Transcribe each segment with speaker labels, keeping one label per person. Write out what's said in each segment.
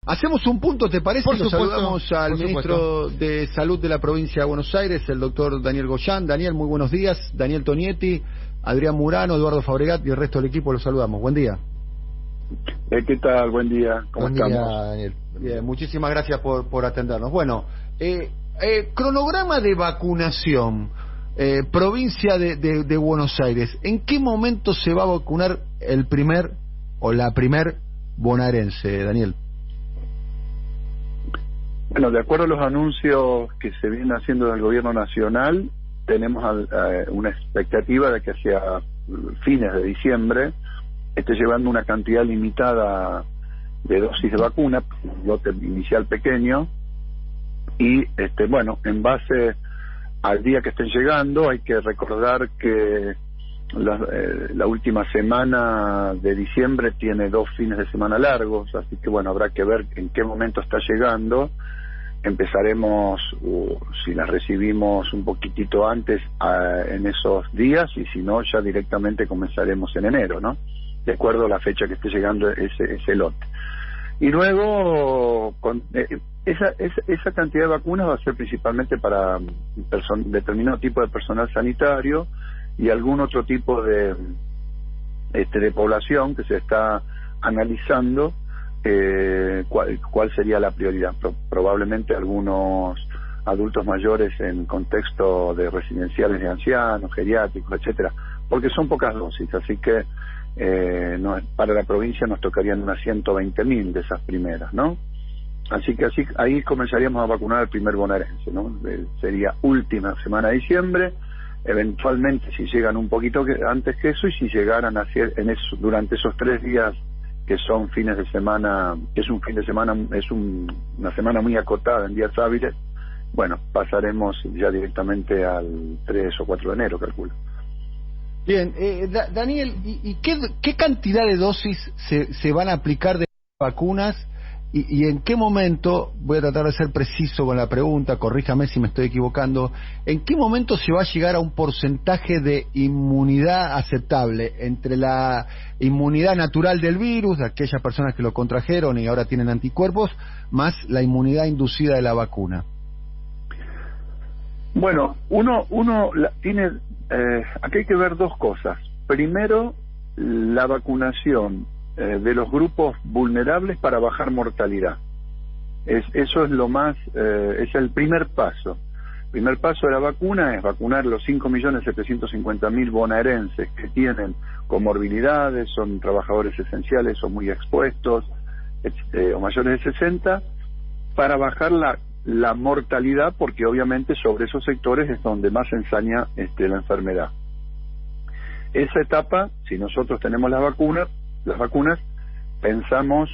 Speaker 1: Hacemos un punto, ¿te parece?
Speaker 2: Por
Speaker 1: Lo
Speaker 2: supuesto,
Speaker 1: saludamos al ministro de Salud de la provincia de Buenos Aires, el doctor Daniel Goyan. Daniel, muy buenos días. Daniel Tonietti, Adrián Murano, Eduardo Fabregat y el resto del equipo los saludamos. Buen día.
Speaker 3: ¿Qué tal? Buen día. ¿Cómo estamos?
Speaker 1: Buen día, Daniel. Bien, muchísimas gracias por atendernos. Bueno, cronograma de vacunación, provincia de Buenos Aires. ¿En qué momento se va a vacunar el primer o la primer bonaerense, Daniel?
Speaker 3: Bueno, de acuerdo a los anuncios que se vienen haciendo del gobierno nacional, tenemos una expectativa de que hacia fines de diciembre esté llevando una cantidad limitada de dosis de vacuna, un lote inicial pequeño, y bueno, en base al día que estén llegando, hay que recordar que la última semana de diciembre tiene 2 fines de semana largos, así que bueno, habrá que ver en qué momento está llegando. Empezaremos, si las recibimos un poquitito antes, en esos días, y si no, ya directamente comenzaremos en enero, ¿no? De acuerdo a la fecha que esté llegando ese lote. Y luego, esa cantidad de vacunas va a ser principalmente para determinado tipo de personal sanitario y algún otro tipo de población que se está analizando. ¿Cuál sería la prioridad? Probablemente algunos adultos mayores en contexto de residenciales de ancianos, geriátricos, etcétera, porque son pocas dosis, así que para la provincia nos tocarían unas 120.000 de esas primeras, ¿no? Así que ahí comenzaríamos a vacunar al primer bonaerense, ¿no? Sería última semana de diciembre, eventualmente si llegan un poquito antes que eso, y si llegaran durante esos 3 días que son fines de semana, que es un fin de semana, una semana muy acotada en días hábiles, bueno, pasaremos ya directamente al 3 o 4 de enero, calculo.
Speaker 1: Bien, Daniel, ¿y qué cantidad de dosis se van a aplicar de vacunas? ¿Y en qué momento, voy a tratar de ser preciso con la pregunta, corríjame si me estoy equivocando, en qué momento se va a llegar a un porcentaje de inmunidad aceptable entre la inmunidad natural del virus, de aquellas personas que lo contrajeron y ahora tienen anticuerpos, más la inmunidad inducida de la vacuna?
Speaker 3: Bueno, uno tiene, aquí hay que ver 2 cosas. Primero, la vacunación de los grupos vulnerables para bajar mortalidad. Eso es lo más, es el primer paso. El primer paso de la vacuna es vacunar los 5.750.000 bonaerenses que tienen comorbilidades, son trabajadores esenciales o muy expuestos, o mayores de 60, para bajar la mortalidad, porque obviamente sobre esos sectores es donde más se ensaña la enfermedad. Esa etapa, si nosotros tenemos las vacunas, pensamos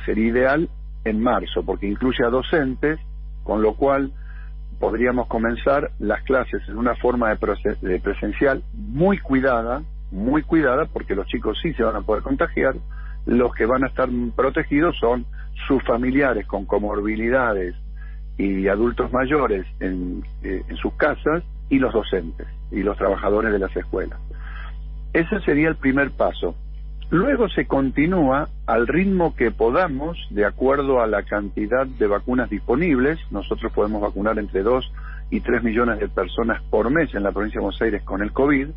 Speaker 3: sería ideal en marzo, porque incluye a docentes, con lo cual podríamos comenzar las clases en una forma de presencial muy cuidada, porque los chicos sí se van a poder contagiar. Los que van a estar protegidos son sus familiares con comorbilidades y adultos mayores en sus casas, y los docentes y los trabajadores de las escuelas. Ese sería el primer paso. Luego se continúa al ritmo que podamos, de acuerdo a la cantidad de vacunas disponibles. Nosotros podemos vacunar entre 2 y 3 millones de personas por mes en la provincia de Buenos Aires con el COVID,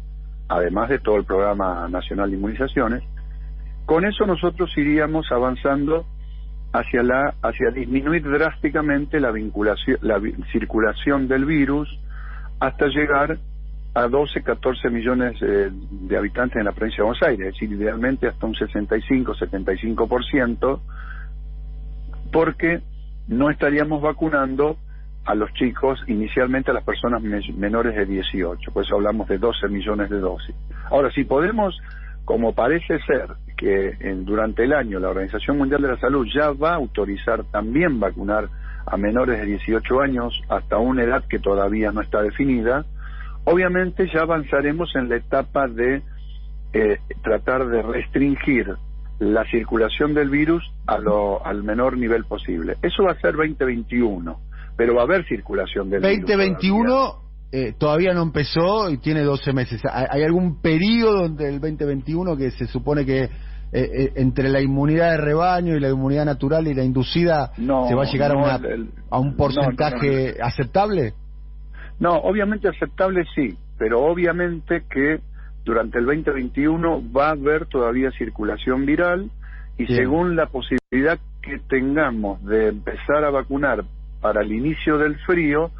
Speaker 3: además de todo el programa nacional de inmunizaciones. Con eso nosotros iríamos avanzando hacia disminuir drásticamente la circulación del virus, hasta llegar a 12, 14 millones de habitantes en la provincia de Buenos Aires, es decir, idealmente hasta un 65, 75%, porque no estaríamos vacunando a los chicos, inicialmente a las personas menores de 18, por eso hablamos de 12 millones de dosis. Ahora, si podemos, como parece ser que durante el año la Organización Mundial de la Salud ya va a autorizar también vacunar a menores de 18 años hasta una edad que todavía no está definida, obviamente ya avanzaremos en la etapa de tratar de restringir la circulación del virus al menor nivel posible. Eso va a ser 2021, pero va a haber circulación del virus.
Speaker 1: 2021 todavía no empezó y tiene 12 meses. ¿Hay algún periodo del 2021 que se supone que entre la inmunidad de rebaño y la inmunidad natural y la inducida se va a llegar a un porcentaje aceptable?
Speaker 3: No, obviamente aceptable sí, pero obviamente que durante el 2021 va a haber todavía circulación viral y
Speaker 1: Bien.
Speaker 3: según la posibilidad que tengamos de empezar a vacunar para el inicio del frío,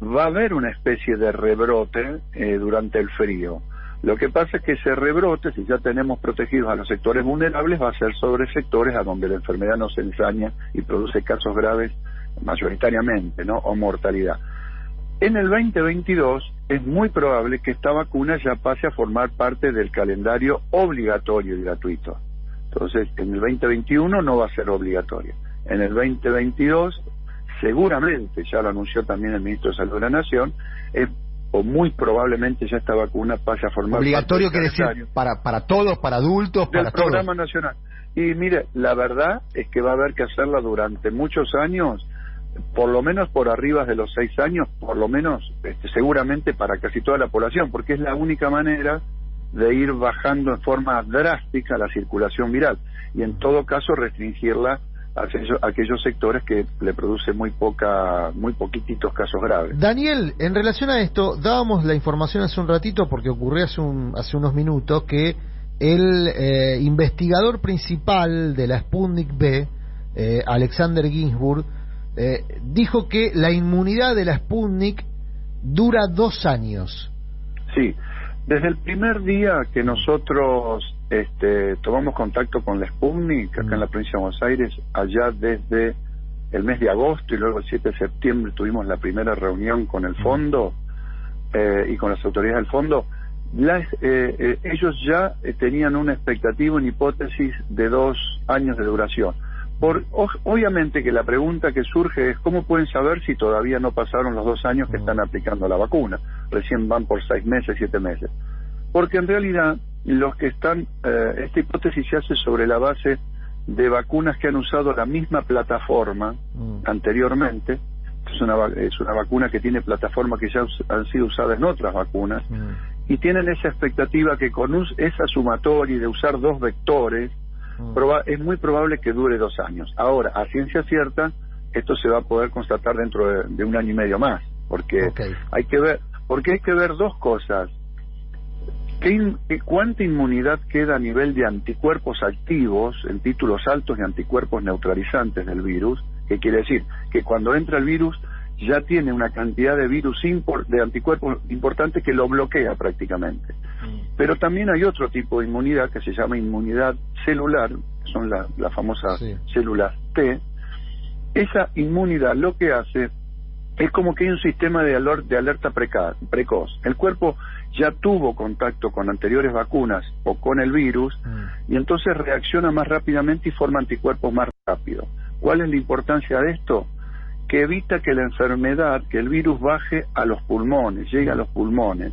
Speaker 3: va a haber una especie de rebrote durante el frío. Lo que pasa es que ese rebrote, si ya tenemos protegidos a los sectores vulnerables, va a ser sobre sectores a donde la enfermedad no se ensaña y produce casos graves mayoritariamente, ¿no? O mortalidad. En el 2022 es muy probable que esta vacuna ya pase a formar parte del calendario obligatorio y gratuito. Entonces, en el 2021 no va a ser obligatoria. En el 2022, seguramente, ya lo anunció también el Ministro de Salud de la Nación, o muy probablemente ya esta vacuna pase a formar
Speaker 1: obligatorio
Speaker 3: parte del
Speaker 1: quiere decir para todos, para adultos,
Speaker 3: del
Speaker 1: para
Speaker 3: programa
Speaker 1: todos.
Speaker 3: nacional. Y mire, la verdad es que va a haber que hacerla durante muchos años, por lo menos por arriba de los 6 años, por lo menos seguramente para casi toda la población, porque es la única manera de ir bajando en forma drástica la circulación viral y en todo caso restringirla a aquellos sectores que le produce muy poquititos casos graves.
Speaker 2: Daniel, en relación a esto, dábamos la información hace un ratito porque ocurrió hace unos minutos que el investigador principal de la Sputnik V, Alexander Ginsburg, dijo que la inmunidad de la Sputnik dura 2 años.
Speaker 3: Sí, desde el primer día que nosotros tomamos contacto con la Sputnik, acá en la provincia de Buenos Aires, allá desde el mes de agosto y luego el 7 de septiembre tuvimos la primera reunión con el fondo y con las autoridades del fondo, ellos ya tenían una expectativa, una hipótesis de 2 años de duración. Obviamente que la pregunta que surge es ¿cómo pueden saber si todavía no pasaron los 2 años que están aplicando la vacuna? Recién van por 6 meses, 7 meses. Porque en realidad los que están, esta hipótesis se hace sobre la base de vacunas que han usado la misma plataforma anteriormente. Es una vacuna que tiene plataforma que ya han sido usadas en otras vacunas y tienen esa expectativa que con esa sumatoria de usar 2 vectores es muy probable que dure 2 años. Ahora, a ciencia cierta, esto se va a poder constatar dentro de 1 año y medio más, porque hay que ver 2 cosas. ¿Cuánta inmunidad queda a nivel de anticuerpos activos en títulos altos y anticuerpos neutralizantes del virus? ¿Qué quiere decir? Que cuando entra el virus ya tiene una cantidad de de anticuerpos importante que lo bloquea prácticamente. Pero también hay otro tipo de inmunidad que se llama inmunidad celular, que son las famosas células T. Esa inmunidad lo que hace es como que hay un sistema de alerta precoz. El cuerpo ya tuvo contacto con anteriores vacunas o con el virus y entonces reacciona más rápidamente y forma anticuerpos más rápido. ¿Cuál es la importancia de esto? Que evita que la enfermedad, que el virus baje a los pulmones, llegue a los pulmones,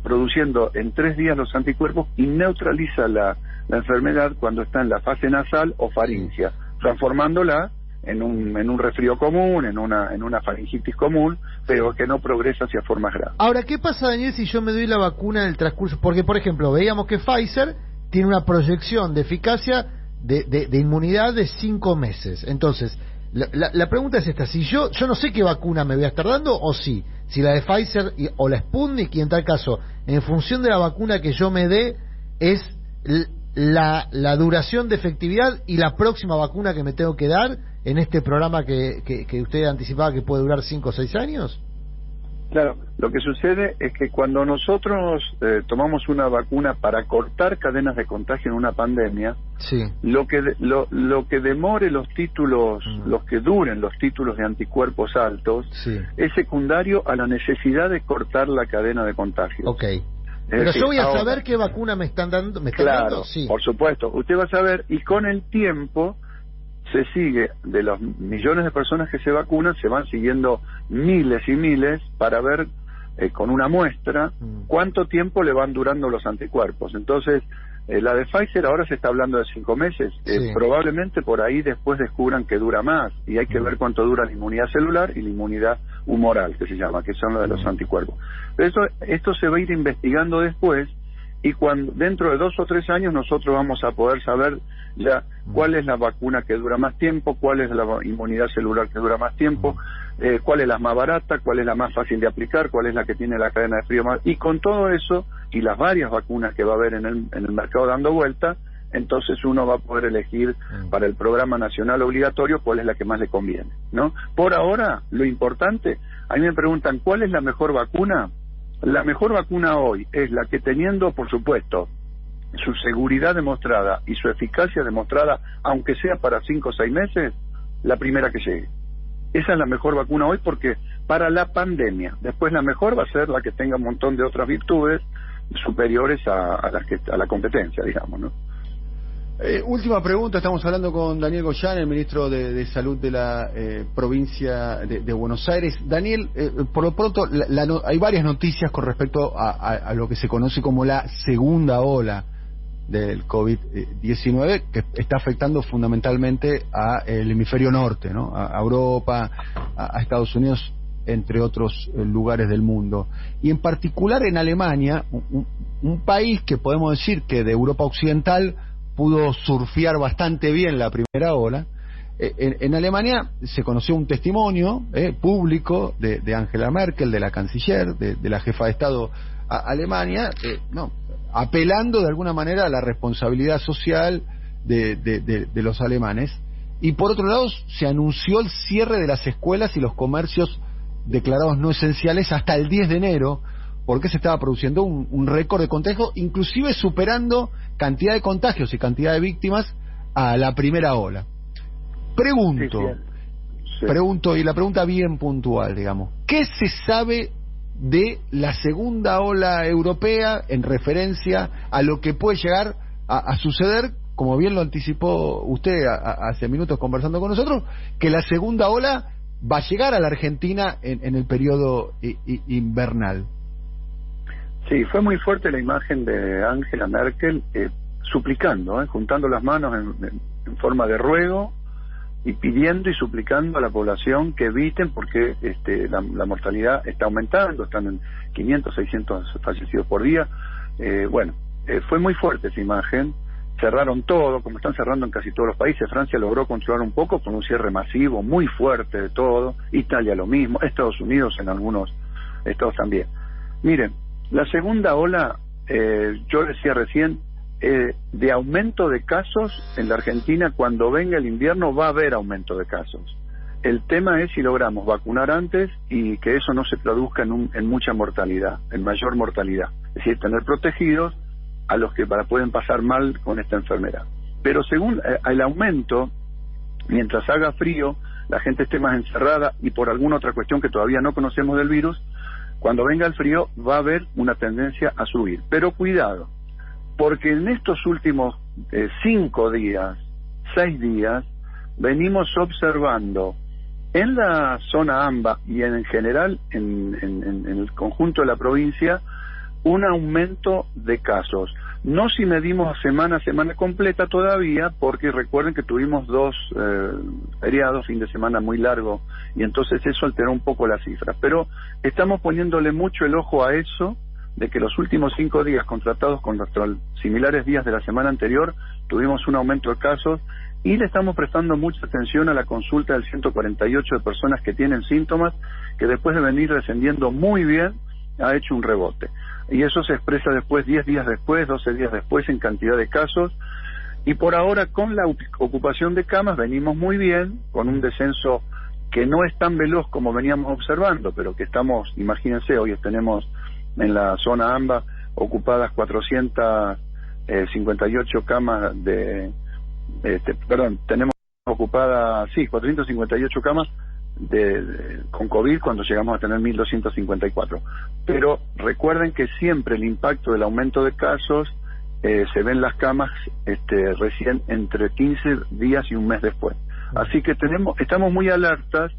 Speaker 3: produciendo en 3 días los anticuerpos y neutraliza la enfermedad cuando está en la fase nasal o faríngea, transformándola en un resfrío común, en una faringitis común, pero que no progresa hacia formas graves.
Speaker 2: Ahora, ¿qué pasa, Daniel, si yo me doy la vacuna en el transcurso? Porque, por ejemplo, veíamos que Pfizer tiene una proyección de eficacia de inmunidad de 5 meses. Entonces, la pregunta es esta: si yo no sé qué vacuna me voy a estar dando, o si la de Pfizer o la Sputnik, y en tal caso, en función de la vacuna que yo me dé, es la duración de efectividad y la próxima vacuna que me tengo que dar en este programa que usted anticipaba que puede durar 5 o 6 años.
Speaker 3: Claro, lo que sucede es que cuando nosotros tomamos una vacuna para cortar cadenas de contagio en una pandemia, lo que demore los títulos, los que duren los títulos de anticuerpos altos, es secundario a la necesidad de cortar la cadena de contagio.
Speaker 2: Pero yo voy a saber qué vacuna me están dando.
Speaker 3: Claro, por supuesto. Usted va a saber, y con el tiempo se sigue, de los millones de personas que se vacunan, se van siguiendo miles y miles para ver con una muestra cuánto tiempo le van durando los anticuerpos. Entonces, la de Pfizer ahora se está hablando de 5 meses. Probablemente por ahí después descubran que dura más, y hay que ver cuánto dura la inmunidad celular y la inmunidad humoral, que se llama, que son las de los anticuerpos. Pero esto se va a ir investigando después, y cuando dentro de 2 o 3 años nosotros vamos a poder saber ya cuál es la vacuna que dura más tiempo, cuál es la inmunidad celular que dura más tiempo, cuál es la más barata, cuál es la más fácil de aplicar, cuál es la que tiene la cadena de frío más... Y con todo eso, y las varias vacunas que va a haber en el mercado dando vuelta, entonces uno va a poder elegir para el programa nacional obligatorio cuál es la que más le conviene, ¿no? Por ahora, lo importante, a mí me preguntan, ¿cuál es la mejor vacuna? La mejor vacuna hoy es la que, teniendo, por supuesto, su seguridad demostrada y su eficacia demostrada, aunque sea para 5 o 6 meses, la primera que llegue. Esa es la mejor vacuna hoy, porque para la pandemia. Después la mejor va a ser la que tenga un montón de otras virtudes superiores a la competencia, digamos, ¿no?
Speaker 1: Última pregunta, estamos hablando con Daniel Goyan, el ministro de Salud de la provincia de Buenos Aires. Daniel, por lo pronto hay varias noticias con respecto a lo que se conoce como la segunda ola del COVID-19, que está afectando fundamentalmente al hemisferio norte, ¿no? A Europa, a Estados Unidos, entre otros lugares del mundo. Y en particular en Alemania, un país que podemos decir que de Europa Occidental pudo surfear bastante bien la primera ola. En Alemania se conoció un testimonio público de Angela Merkel, de la canciller, de la jefa de Estado Alemania, apelando de alguna manera a la responsabilidad social de los alemanes. Y por otro lado se anunció el cierre de las escuelas y los comercios declarados no esenciales hasta el 10 de enero, porque se estaba produciendo un récord de contagios, inclusive superando cantidad de contagios y cantidad de víctimas a la primera ola. Pregunto, y la pregunta bien puntual, digamos, ¿qué se sabe de la segunda ola europea en referencia a lo que puede llegar a suceder, como bien lo anticipó usted hace minutos conversando con nosotros, que la segunda ola va a llegar a la Argentina en el periodo invernal?
Speaker 3: Sí, fue muy fuerte la imagen de Angela Merkel suplicando, juntando las manos en forma de ruego y pidiendo y suplicando a la población que eviten, porque la mortalidad está aumentando, están en 500, 600 fallecidos por día. Fue muy fuerte esa imagen. Cerraron todo, como están cerrando en casi todos los países. Francia logró controlar un poco con un cierre masivo, muy fuerte de todo. Italia lo mismo, Estados Unidos en algunos estados también. Miren, la segunda ola, yo decía recién, de aumento de casos en la Argentina, cuando venga el invierno va a haber aumento de casos. El tema es si logramos vacunar antes y que eso no se traduzca en mucha mortalidad, en mayor mortalidad. Es decir, tener protegidos a los que pueden pasar mal con esta enfermedad. Pero según el aumento, mientras haga frío, la gente esté más encerrada y por alguna otra cuestión que todavía no conocemos del virus, cuando venga el frío va a haber una tendencia a subir. Pero cuidado, porque en estos últimos 5 días, 6 días, venimos observando en la zona AMBA y en general en el conjunto de la provincia un aumento de casos. No si medimos semana a semana completa todavía, porque recuerden que tuvimos 2 feriados, fin de semana muy largo, y entonces eso alteró un poco las cifras. Pero estamos poniéndole mucho el ojo a eso, de que los últimos 5 días contratados con los similares días de la semana anterior, tuvimos un aumento de casos, y le estamos prestando mucha atención a la consulta del 148 de personas que tienen síntomas, que después de venir descendiendo muy bien, ha hecho un rebote. Y eso se expresa después, 10 días después, 12 días después, en cantidad de casos. Y por ahora, con la ocupación de camas, venimos muy bien, con un descenso que no es tan veloz como veníamos observando, pero que estamos, imagínense, hoy tenemos en la zona AMBA ocupadas 458 camas tenemos ocupadas, 458 camas con COVID cuando llegamos a tener 1.254. Pero recuerden que siempre el impacto del aumento de casos se ve en las camas recién entre 15 días y un mes después. Así que estamos muy alertas,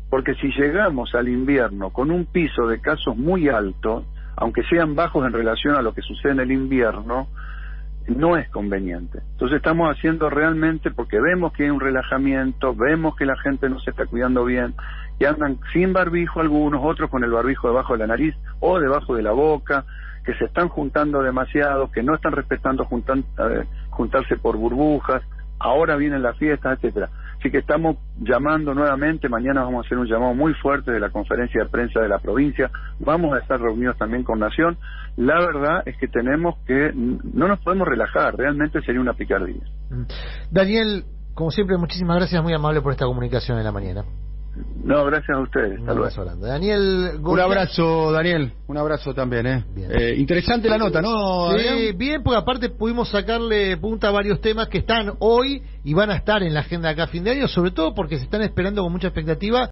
Speaker 3: porque si llegamos al invierno con un piso de casos muy alto, aunque sean bajos en relación a lo que sucede en el invierno, no es conveniente. Entonces estamos haciendo realmente, porque vemos que hay un relajamiento, vemos que la gente no se está cuidando bien, y andan sin barbijo algunos, otros con el barbijo debajo de la nariz o debajo de la boca, que se están juntando demasiado, que no están respetando juntarse por burbujas, ahora vienen las fiestas, etcétera. Así que estamos llamando nuevamente, mañana vamos a hacer un llamado muy fuerte de la conferencia de prensa de la provincia, vamos a estar reunidos también con Nación. La verdad es que no nos podemos relajar, realmente sería una picardía.
Speaker 2: Daniel, como siempre, muchísimas gracias, muy amable por esta comunicación en la mañana.
Speaker 3: No, gracias a ustedes.
Speaker 2: Un abrazo grande. Daniel Goya.
Speaker 1: Un abrazo, Daniel. Un abrazo también, interesante la nota, ¿no?
Speaker 2: Sí, Adrián? Bien, porque aparte pudimos sacarle punta a varios temas que están hoy y van a estar en la agenda acá a fin de año, sobre todo porque se están esperando con mucha expectativa.